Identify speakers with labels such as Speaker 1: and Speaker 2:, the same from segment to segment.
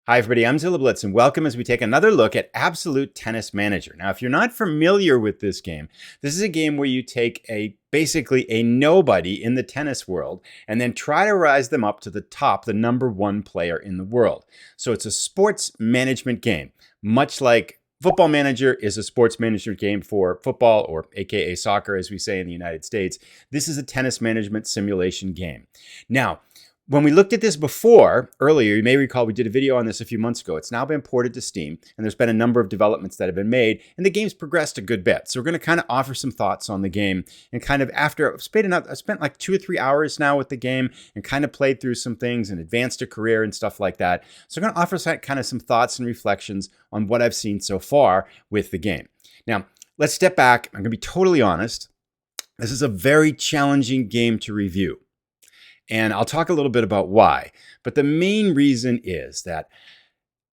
Speaker 1: Hi, everybody. I'm Zilla Blitz, and welcome as we take another look at Absolute Tennis Manager. Now, if you're not familiar with this game, this is a game where you take basically a nobody in the tennis world and then try to rise them up to the top, the number one player in the world. So it's a sports management game, much like Football Manager is a sports management game for football, or AKA soccer, as we say in the United States. This is a tennis management simulation game. Now, when we looked at this earlier, you may recall we did a video on this a few months ago. It's now been ported to Steam, and there's been a number of developments that have been made, and the game's progressed a good bit. So we're going to kind of offer some thoughts on the game, and kind of after I've spent like 2 or 3 hours now with the game, and kind of played through some things and advanced a career and stuff like that. So I'm going to offer kind of some thoughts and reflections on what I've seen so far with the game. Now, let's step back. I'm going to be totally honest. This is a very challenging game to review. And I'll talk a little bit about why. But the main reason is that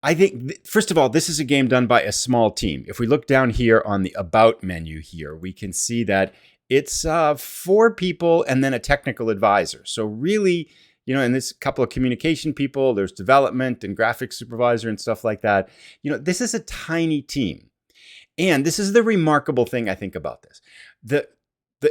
Speaker 1: I think, first of all, this is a game done by a small team. If we look down here on the About menu here, we can see that it's 4 people and then a technical advisor. So really, and there's a couple of communication people, there's development and graphics supervisor and stuff like that. This is a tiny team. And this is the remarkable thing I think about this.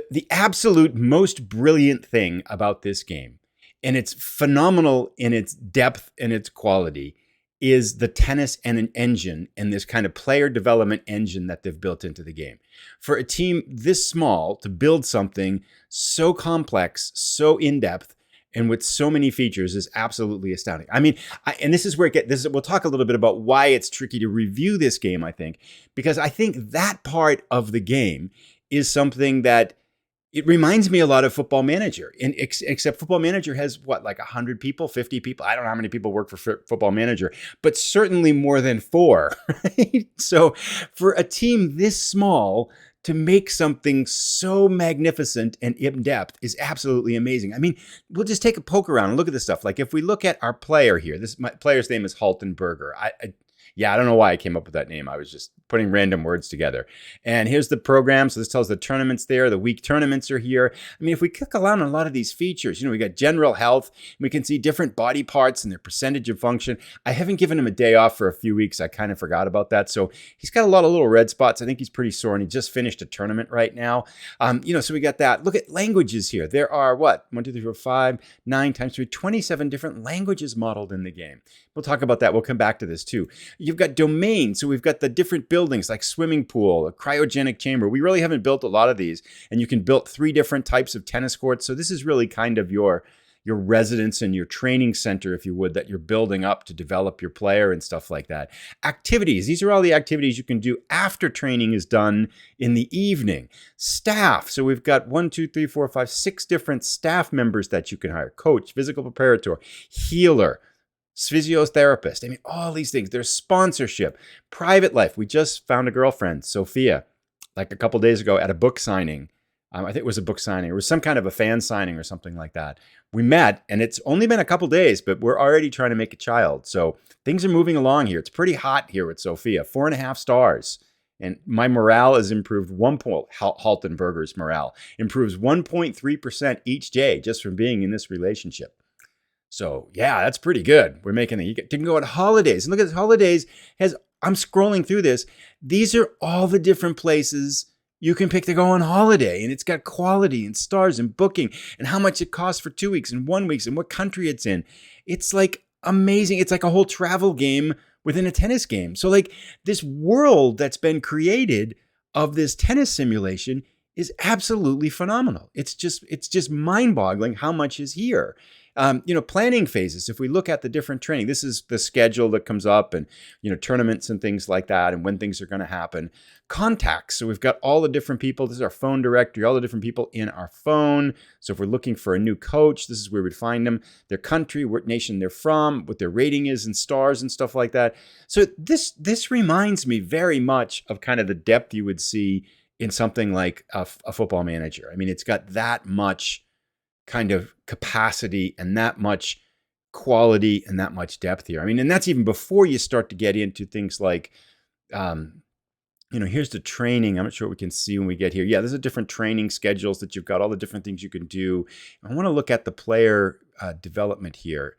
Speaker 1: The absolute most brilliant thing about this game, and it's phenomenal in its depth and its quality, is the tennis and an engine and this kind of player development engine that they've built into the game. For a team this small to build something so complex, so in-depth, and with so many features is absolutely astounding. I mean, and this is where we'll talk a little bit about why it's tricky to review this game, I think, because I think that part of the game is something that it reminds me a lot of Football Manager, except Football Manager has like 100 people, 50 people. I don't know how many people work for Football Manager, but certainly more than 4. Right? So for a team this small to make something so magnificent and in-depth is absolutely amazing. I mean, we'll just take a poke around and look at this stuff. Like if we look at our player here, my player's name is Haltenberger. I don't know why I came up with that name. I was just putting random words together. And here's the program. So this tells the tournaments there. The week tournaments are here. I mean, if we click around on a lot of these features, we got general health. We can see different body parts and their percentage of function. I haven't given him a day off for a few weeks. I kind of forgot about that. So he's got a lot of little red spots. I think he's pretty sore, and he just finished a tournament right now. So we got that. Look at languages here. There are 1, 2, 3, 4, 5, 9 times 3, 27 different languages modeled in the game. We'll talk about that. We'll come back to this too. You've got domains. So we've got the different buildings like swimming pool, a cryogenic chamber. We really haven't built a lot of these. And you can build 3 different types of tennis courts. So this is really kind of your residence and your training center, if you would, that you're building up to develop your player and stuff like that. Activities. These are all the activities you can do after training is done in the evening. Staff. So we've got 1, 2, 3, 4, 5, 6 different staff members that you can hire. Coach, physical preparator, healer, physiotherapist. I mean, all these things. There's sponsorship, private life. We just found a girlfriend, Sophia, like a couple days ago at a book signing. I think it was a book signing. It was some kind of a fan signing or something like that. We met, and it's only been a couple days, but we're already trying to make a child. So things are moving along here. It's pretty hot here with Sophia. 4.5 stars. And my morale has improved 1 point. Haltenberger's morale improves 1.3% each day just from being in this relationship. So yeah, that's pretty good. We're making it. You can go on holidays. And look at this. Holidays I'm scrolling through this. These are all the different places you can pick to go on holiday. And it's got quality and stars and booking and how much it costs for 2 weeks and 1 week and what country it's in. It's like amazing. It's like a whole travel game within a tennis game. So like this world that's been created of this tennis simulation is absolutely phenomenal. It's just mind-boggling how much is here. Planning phases. If we look at the different training, this is the schedule that comes up and, tournaments and things like that and when things are going to happen. Contacts. So we've got all the different people. This is our phone directory, all the different people in our phone. So if we're looking for a new coach, this is where we'd find them, their country, what nation they're from, what their rating is and stars and stuff like that. So this reminds me very much of kind of the depth you would see in something like a Football Manager. I mean, it's got that much kind of capacity and that much quality and that much depth here. I mean, and that's even before you start to get into things like, here's the training. I'm not sure what we can see when we get here. Yeah, there's a different training schedules that you've got, all the different things you can do. I want to look at the player development here.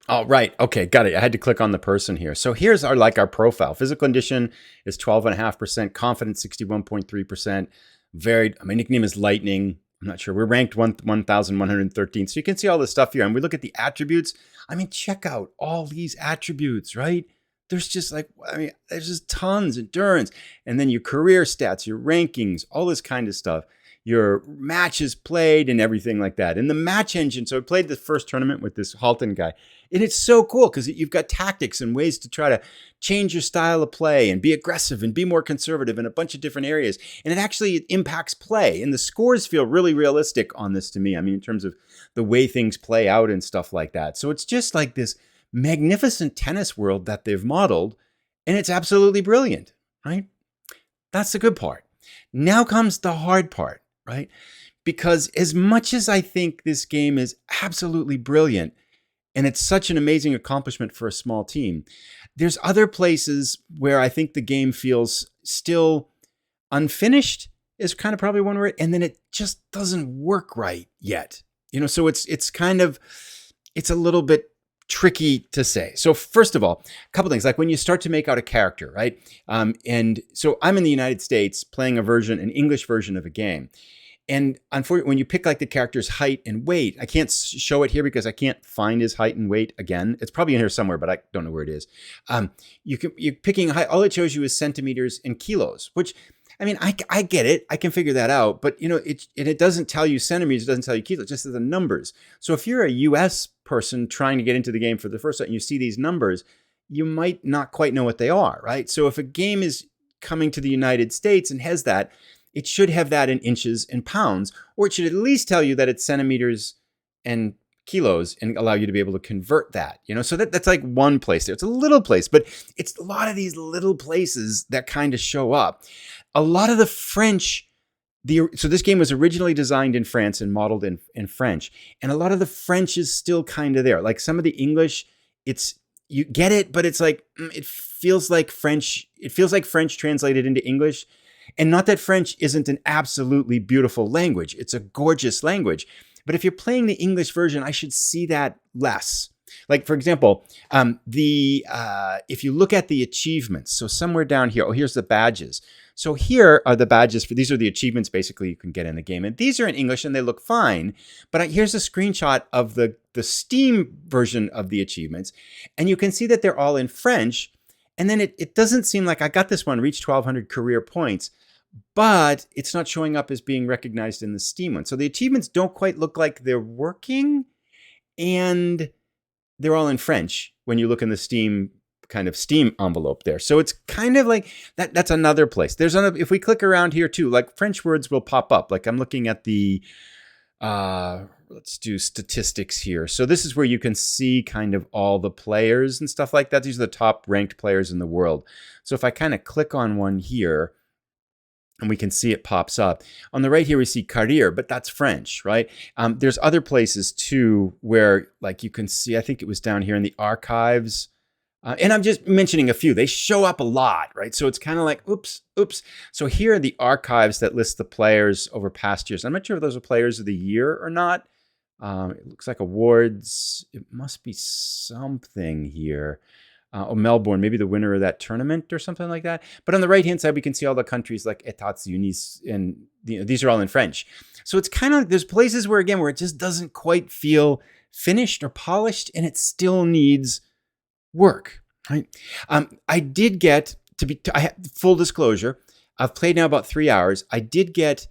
Speaker 1: Oh, right. Okay, got it. I had to click on the person here. So here's our profile. Physical condition is 12.5%, confidence 61.3%, varied. My nickname is Lightning. I'm not sure. We're ranked 1,113. So you can see all this stuff here. And we look at the attributes. I mean, check out all these attributes, right? There's just there's just tons, endurance. And then your career stats, your rankings, all this kind of stuff, your matches played and everything like that. And the match engine. So I played the first tournament with this Halton guy. And it's so cool because you've got tactics and ways to try to change your style of play and be aggressive and be more conservative in a bunch of different areas. And it actually impacts play. And the scores feel really realistic on this to me. I mean, in terms of the way things play out and stuff like that. So it's just like this magnificent tennis world that they've modeled. And it's absolutely brilliant, right? That's the good part. Now comes the hard part, right? Because as much as I think this game is absolutely brilliant, and it's such an amazing accomplishment for a small team, there's other places where I think the game feels still unfinished is kind of probably one word. And then it just doesn't work right yet. So it's a little bit tricky to say. So first of all, a couple things, like when you start to make out a character, right? And so I'm in the United States playing an English version of a game. And unfortunately, when you pick like the character's height and weight, I can't show it here because I can't find his height and weight again. It's probably in here somewhere, but I don't know where it is. You're picking height. All it shows you is centimeters and kilos, which, I mean, I get it. I can figure that out. But, it doesn't tell you centimeters. It doesn't tell you kilos. It just says the numbers. So if you're a US person trying to get into the game for the first time and you see these numbers, you might not quite know what they are, right? So if a game is coming to the United States and has that, it should have that in inches and pounds, or it should at least tell you that it's centimeters and kilos and allow you to be able to convert that. So that's like one place there. It's a little place, but it's a lot of these little places that kind of show up. A lot of the French, so this game was originally designed in France and modeled in French, and a lot of the French is still kind of there. Like some of the English, you get it, but it's like, it feels like French translated into English. And not that French isn't an absolutely beautiful language. It's a gorgeous language. But if you're playing the English version, I should see that less. Like, for example, if you look at the achievements, so somewhere down here, here's the badges. So here are the badges these are the achievements basically you can get in the game. And these are in English and they look fine. But here's a screenshot of the Steam version of the achievements. And you can see that they're all in French. And then it doesn't seem like I got this one, reached 1,200 career points, but it's not showing up as being recognized in the Steam one. So the achievements don't quite look like they're working, and they're all in French when you look in the Steam envelope there. So it's kind of like that. That's another place. If we click around here too, like French words will pop up. Like I'm looking at the let's do statistics here. So this is where you can see kind of all the players and stuff like that. These are the top ranked players in the world. So if I kind of click on one here, and we can see it pops up. On the right here, we see Carrière, but that's French, right? There's other places too where like you can see, I think it was down here in the archives. And I'm just mentioning a few. They show up a lot, right? So it's kind of like, oops. So here are the archives that list the players over past years. I'm not sure if those are players of the year or not. It looks like awards. It must be something here. Melbourne, maybe the winner of that tournament or something like that. But on the right-hand side, we can see all the countries like États-Unis, and these are all in French. So it's kind of like there's places where it just doesn't quite feel finished or polished, and it still needs work, right? I did get full disclosure, I've played now about 3 hours. I did get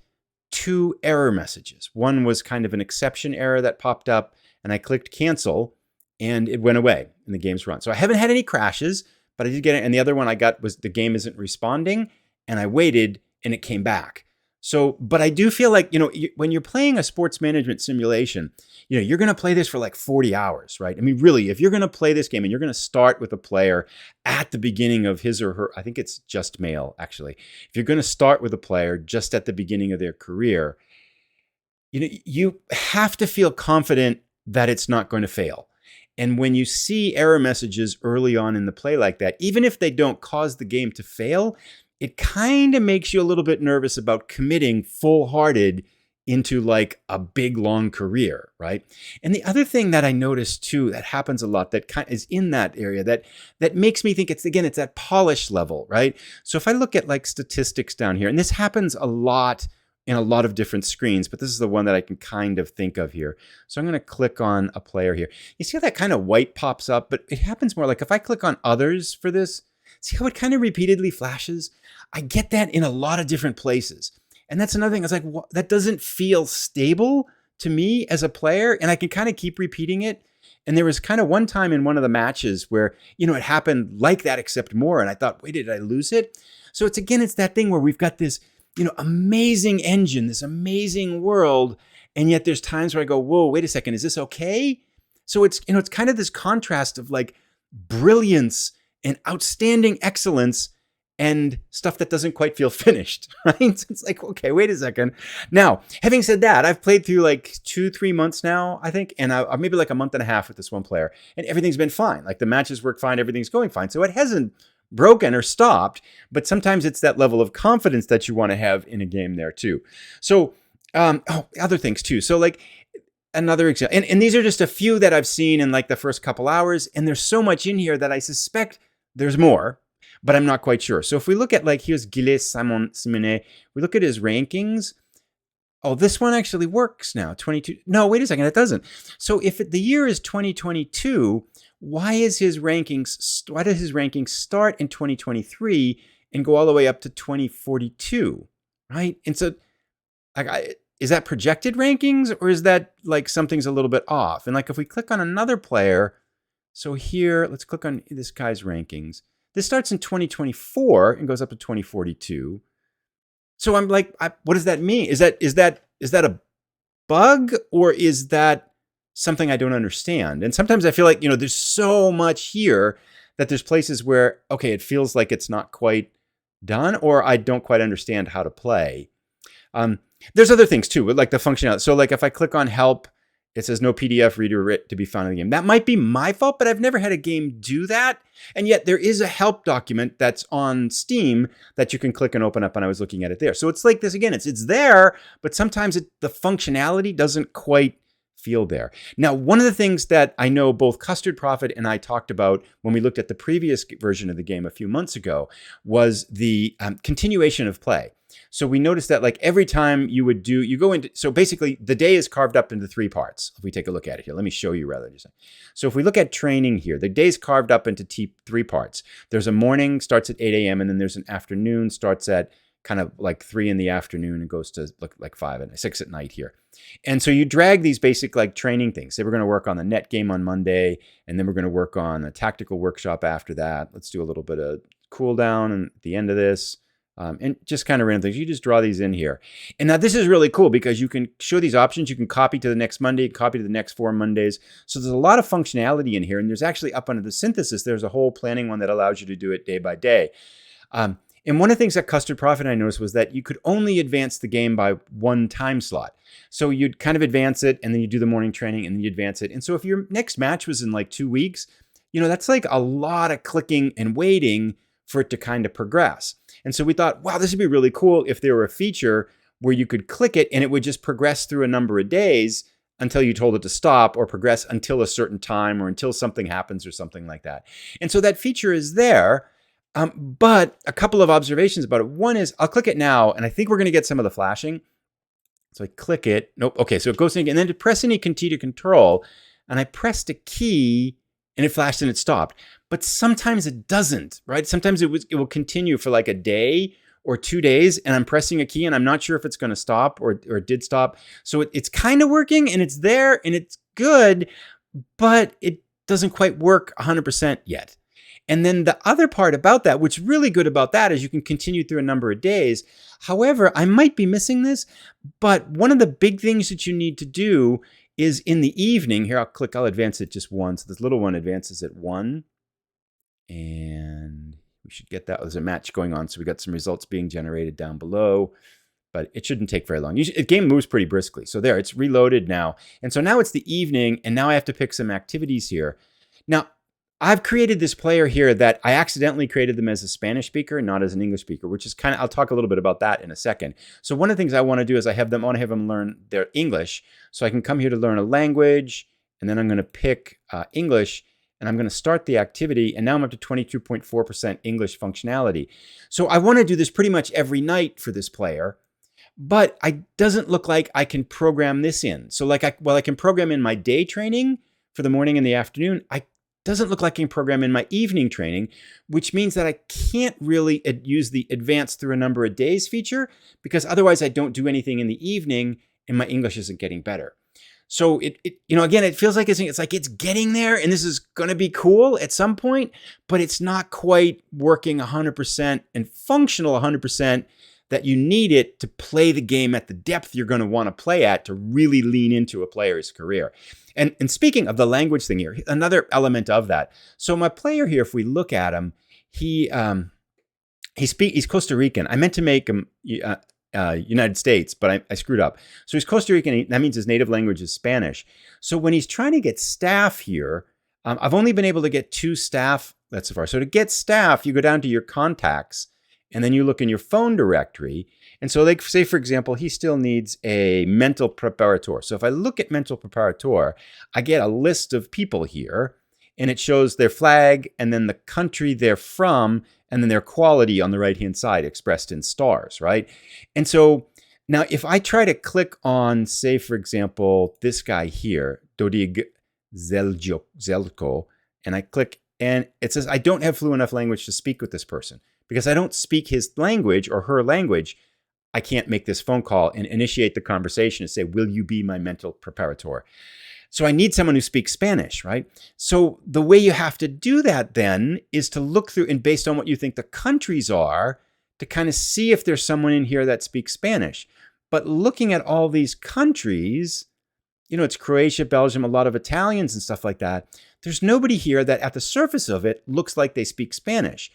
Speaker 1: 2 error messages. One was kind of an exception error that popped up, and I clicked cancel, and it went away, and the game's run. So I haven't had any crashes, but I did get it. And the other one I got was the game isn't responding, and I waited, and it came back. So, but I do feel like, when you're playing a sports management simulation, you're going to play this for like 40 hours, right? I mean, really, if you're going to play this game and you're going to start with a player at the beginning of his or her, I think it's just male, actually. If you're going to start with a player just at the beginning of their career, you have to feel confident that it's not going to fail. And when you see error messages early on in the play like that, even if they don't cause the game to fail, it kind of makes you a little bit nervous about committing full-hearted into like a big long career, right? And the other thing that I noticed too that happens a lot that kind of is in that area that makes me think it's that polish level, right? So if I look at like statistics down here, and this happens a lot in a lot of different screens, but this is the one that I can kind of think of here. So I'm going to click on a player here. You see how that kind of white pops up, but it happens more like if I click on others for this, see how it kind of repeatedly flashes? I get that in a lot of different places. And that's another thing. I was like, well, that doesn't feel stable to me as a player. And I can kind of keep repeating it. And there was kind of one time in one of the matches where, it happened like that, except more. And I thought, wait, did I lose it? So it's that thing where we've got this, amazing engine, this amazing world. And yet there's times where I go, whoa, wait a second, is this okay? So it's, it's kind of this contrast of like brilliance and outstanding excellence and stuff that doesn't quite feel finished, right? It's like, okay, wait a second. Now, having said that, I've played through like 2-3 months now, I think, and I maybe like a month and a half with this one player, and everything's been fine. Like the matches work fine, everything's going fine. So it hasn't broken or stopped, but sometimes it's that level of confidence that you want to have in a game there too. So, other things too. So like another example, and these are just a few that I've seen in like the first couple hours, and there's so much in here that I suspect there's more, but I'm not quite sure. So if we look at like, here's Gilles Simonet, we look at his rankings. Oh, this one actually works now, 22. No, wait a second, it doesn't. So if the year is 2022, why does his rankings start in 2023 and go all the way up to 2042, right? And so is that projected rankings, or is that like something's a little bit off? And like if we click on another player, so here, let's click on this guy's rankings. This starts in 2024 and goes up to 2042. So I'm like, what does that mean? Is that a bug, or is that something I don't understand? And sometimes I feel like, there's so much here that there's places where, okay, it feels like it's not quite done, or I don't quite understand how to play. There's other things too, like the functionality. So like if I click on help, it says no PDF reader to be found in the game. That might be my fault, but I've never had a game do that. And yet there is a help document that's on Steam that you can click and open up, and I was looking at it there. So it's like this again, it's there, but sometimes the functionality doesn't quite feel there. Now, one of the things that I know both Custard Prophet and I talked about when we looked at the previous version of the game a few months ago was the continuation of play. So we noticed that like every time you go into, so basically the day is carved up into 3 parts. If we take a look at it here, let me show you rather. So if we look at training here, the day is carved up into 3 parts. There's a morning, starts at 8 a.m. and then there's an afternoon, starts at kind of like 3 in the afternoon and goes to like 5 and 6 at night here. And so you drag these basic like training things. Say we're going to work on the net game on Monday, and then we're going to work on a tactical workshop after that. Let's do a little bit of cool down and at the end of this. And just kind of random things. You just draw these in here. And now this is really cool because you can show these options. You can copy to the next Monday, copy to the next 4 Mondays. So there's a lot of functionality in here. And there's actually up under the synthesis, there's a whole planning one that allows you to do it day by day. And one of the things that Custard Prophet I noticed was that you could only advance the game by 1 time slot. So you'd kind of advance it, and then you do the morning training, and then you advance it. And so if your next match was in like 2 weeks, that's like a lot of clicking and waiting for it to kind of progress. And so we thought, wow, this would be really cool if there were a feature where you could click it and it would just progress through a number of days until you told it to stop, or progress until a certain time, or until something happens or something like that. And so that feature is there, but a couple of observations about it. One is I'll click it now, and I think we're going to get some of the flashing. So I click it. Nope. Okay, so it goes in, and then to press any key to control, and I pressed a key, and it flashed and it stopped. But sometimes it doesn't, right? Sometimes it will continue for like a day or 2 days, and I'm pressing a key and I'm not sure if it's going to stop or it did stop. So it's kind of working, and it's there and it's good, but it doesn't quite work 100% yet. And then the other part about that, what's really good about that, is you can continue through a number of days. However, I might be missing this, but one of the big things that you need to do is in the evening. Here, I'll advance it just once. This little one advances at 1. And we should get that. There's a match going on, so we got some results being generated down below, but it shouldn't take very long. The game moves pretty briskly. So there, it's reloaded now. And so now it's the evening, and now I have to pick some activities here. Now, I've created this player here that I accidentally created them as a Spanish speaker, not as an English speaker, which is kind of, I'll talk a little bit about that in a second. So one of the things I want to do is I want to have them learn their English. So I can come here to learn a language, and then I'm going to pick English, and I'm going to start the activity, and now I'm up to 22.4% English functionality. So I want to do this pretty much every night for this player, but it doesn't look like I can program this in. So I can program in my day training for the morning and the afternoon. I doesn't look like I can program in my evening training, which means that I can't really use the advanced through a number of days feature, because otherwise I don't do anything in the evening and my English isn't getting better. So again, it feels like it's like it's getting there, and this is going to be cool at some point, but it's not quite working 100% and functional 100% that you need it to play the game at the depth you're going to want to play at to really lean into a player's career. And speaking of the language thing here, another element of that. So my player here, if we look at him, he's Costa Rican. I meant to make him United States, but I screwed up. So he's Costa Rican. That means his native language is Spanish. So when he's trying to get staff here, I've only been able to get 2 staff so far. So to get staff, you go down to your contacts, and then you look in your phone directory. And so like, say, for example, he still needs a mental preparator. So if I look at mental preparator, I get a list of people here, and it shows their flag and then the country they're from and then their quality on the right-hand side expressed in stars, right? And so now if I try to click on, say, for example, this guy here, Dodig Zelko, and I click, and it says, I don't have fluent enough language to speak with this person. Because I don't speak his language or her language, I can't make this phone call and initiate the conversation and say, will you be my mental preparator? So I need someone who speaks Spanish, right? So the way you have to do that then is to look through, and based on what you think the countries are, to kind of see if there's someone in here that speaks Spanish. But looking at all these countries, it's Croatia, Belgium, a lot of Italians and stuff like that. There's nobody here that at the surface of it looks like they speak Spanish.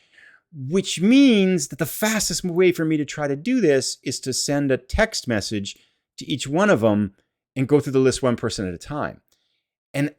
Speaker 1: Which means that the fastest way for me to try to do this is to send a text message to each one of them and go through the list one person at a time. And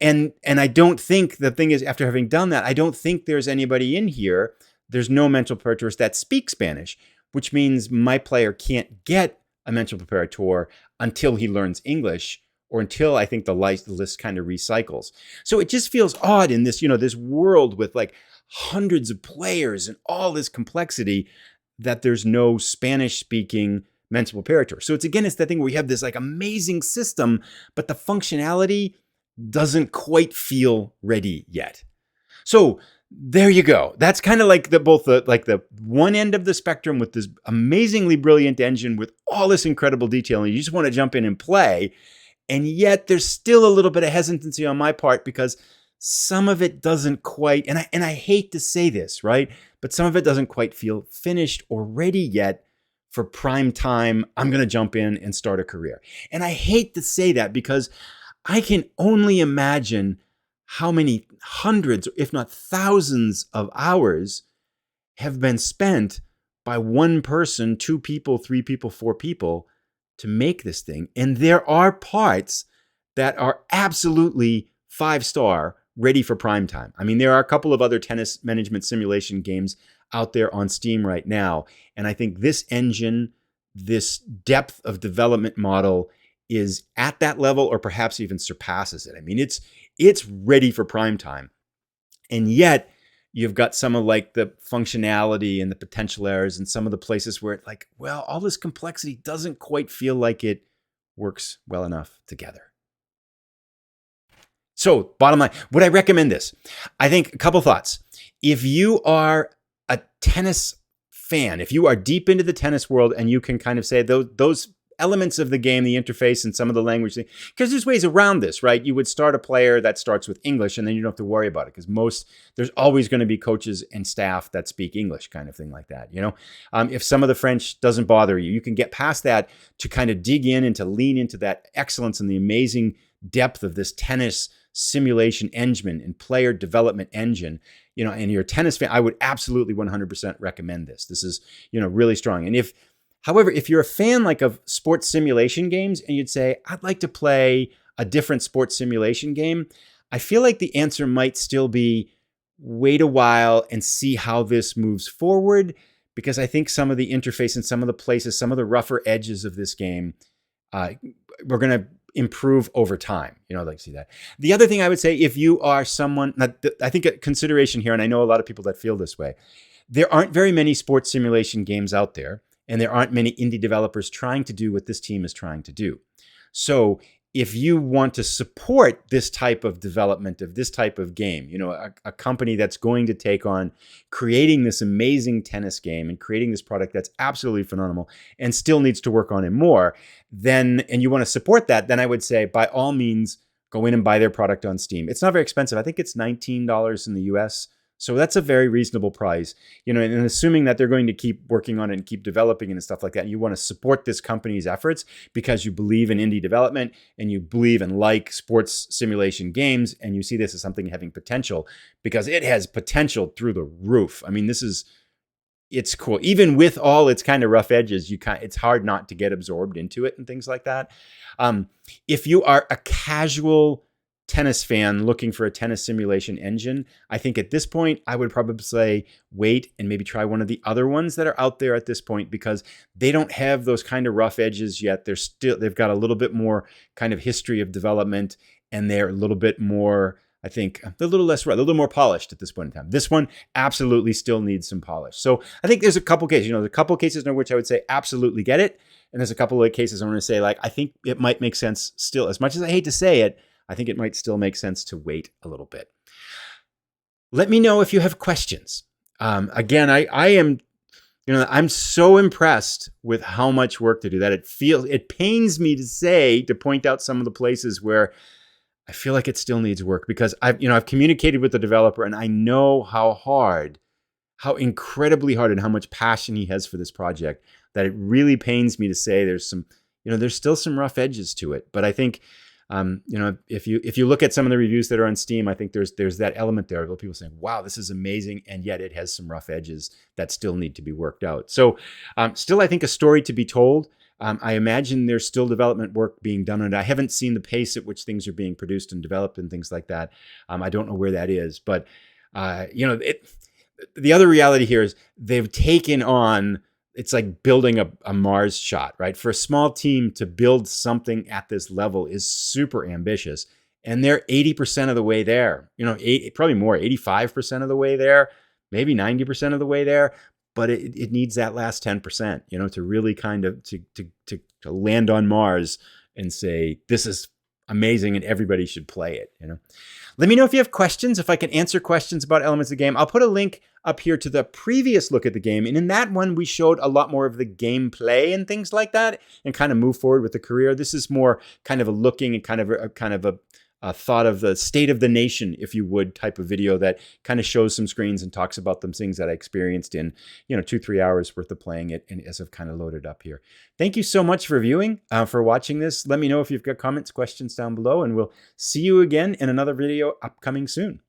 Speaker 1: I don't think, the thing is, after having done that, I don't think there's anybody in here, there's no mental preparators that speak Spanish, which means my player can't get a mental preparator until he learns English, or until I think the list kind of recycles. So it just feels odd in this, this world with like hundreds of players and all this complexity, that there's no Spanish-speaking mental preparator. So it's that thing where we have this like amazing system, but the functionality doesn't quite feel ready yet. So there you go. That's kind of like the one end of the spectrum with this amazingly brilliant engine with all this incredible detail, and you just want to jump in and play. And yet there's still a little bit of hesitancy on my part, because some of it doesn't quite, and I hate to say this, right? But some of it doesn't quite feel finished or ready yet for prime time. I'm going to jump in and start a career. And I hate to say that, because I can only imagine how many hundreds, if not thousands of hours have been spent by one person, 2 people, 3 people, 4 people to make this thing. And there are parts that are absolutely 5-star, ready for prime time. I mean, there are a couple of other tennis management simulation games out there on Steam right now. And I think this engine, this depth of development model is at that level, or perhaps even surpasses it. I mean, it's ready for prime time. And yet you've got some of like the functionality and the potential errors and some of the places where all this complexity doesn't quite feel like it works well enough together. So bottom line, would I recommend this? I think a couple thoughts. If you are a tennis fan, if you are deep into the tennis world and you can kind of say those elements of the game, the interface and some of the language, because there's ways around this, right? You would start a player that starts with English, and then you don't have to worry about it, because there's always going to be coaches and staff that speak English, kind of thing like that. If some of the French doesn't bother you, you can get past that to kind of dig in and to lean into that excellence and the amazing depth of this tennis simulation engine and player development engine. And you're a tennis fan, I would absolutely 100% recommend this. This is, really strong. And however, if you're a fan of sports simulation games and you'd say, I'd like to play a different sports simulation game, I feel like the answer might still be, wait a while and see how this moves forward, because I think some of the interface and some of the places, some of the rougher edges of this game, we're going to improve over time. I'd like to see that. The other thing I would say, if you are someone, I think a consideration here, and I know a lot of people that feel this way, there aren't very many sports simulation games out there, and there aren't many indie developers trying to do what this team is trying to do. So if you want to support this type of development of this type of game, a company that's going to take on creating this amazing tennis game and creating this product that's absolutely phenomenal and still needs to work on it more, and you want to support that, then I would say, by all means, go in and buy their product on Steam. It's not very expensive. I think it's $19 in the US. So that's a very reasonable price, and assuming that they're going to keep working on it and keep developing and stuff like that, and you want to support this company's efforts because you believe in indie development and you believe and like sports simulation games, and you see this as something having potential, because it has potential through the roof. I mean, it's cool. Even with all its kind of rough edges, it's hard not to get absorbed into it and things like that. If you are a casual tennis fan looking for a tennis simulation engine, I think at this point, I would probably say wait and maybe try one of the other ones that are out there at this point, because they don't have those kind of rough edges yet. They've got a little bit more kind of history of development, and they're a little bit more, I think, they're a little less rough, a little more polished at this point in time. This one absolutely still needs some polish. So I think there's a couple cases, there's a couple cases in which I would say absolutely get it. And there's a couple of cases I'm going to say, I think it might make sense still, as much as I hate to say it, I think it might still make sense to wait a little bit. Let me know if you have questions. Again, I am, I'm so impressed with how much work to do that. It pains me to point out some of the places where I feel like it still needs work, because I've communicated with the developer, and I know how incredibly hard and how much passion he has for this project, that it really pains me to say there's still some rough edges to it. But I think, if you look at some of the reviews that are on Steam, I think there's that element there of people saying, wow, this is amazing, and yet it has some rough edges that still need to be worked out. So still, I think, a story to be told. I imagine there's still development work being done on it. I haven't seen the pace at which things are being produced and developed and things like that. I don't know where that is, but the other reality here is they've taken on, it's like building a Mars shot, right? For a small team to build something at this level is super ambitious. And they're 80% of the way there, probably more, 85% of the way there, maybe 90% of the way there. But it needs that last 10%, to really kind of to land on Mars and say, this is amazing and everybody should play it. Let me know if you have questions, if I can answer questions about elements of the game. I'll put a link up here to the previous look at the game. And in that one, we showed a lot more of the gameplay and things like that, and kind of move forward with the career. This is more kind of a looking and kind of a thought of the state of the nation, if you would, type of video that kind of shows some screens and talks about them things that I experienced in 2-3 hours worth of playing it, and as I've kind of loaded up here. Thank you so much for viewing, for watching this. Let me know if you've got comments, questions down below, and we'll see you again in another video upcoming soon.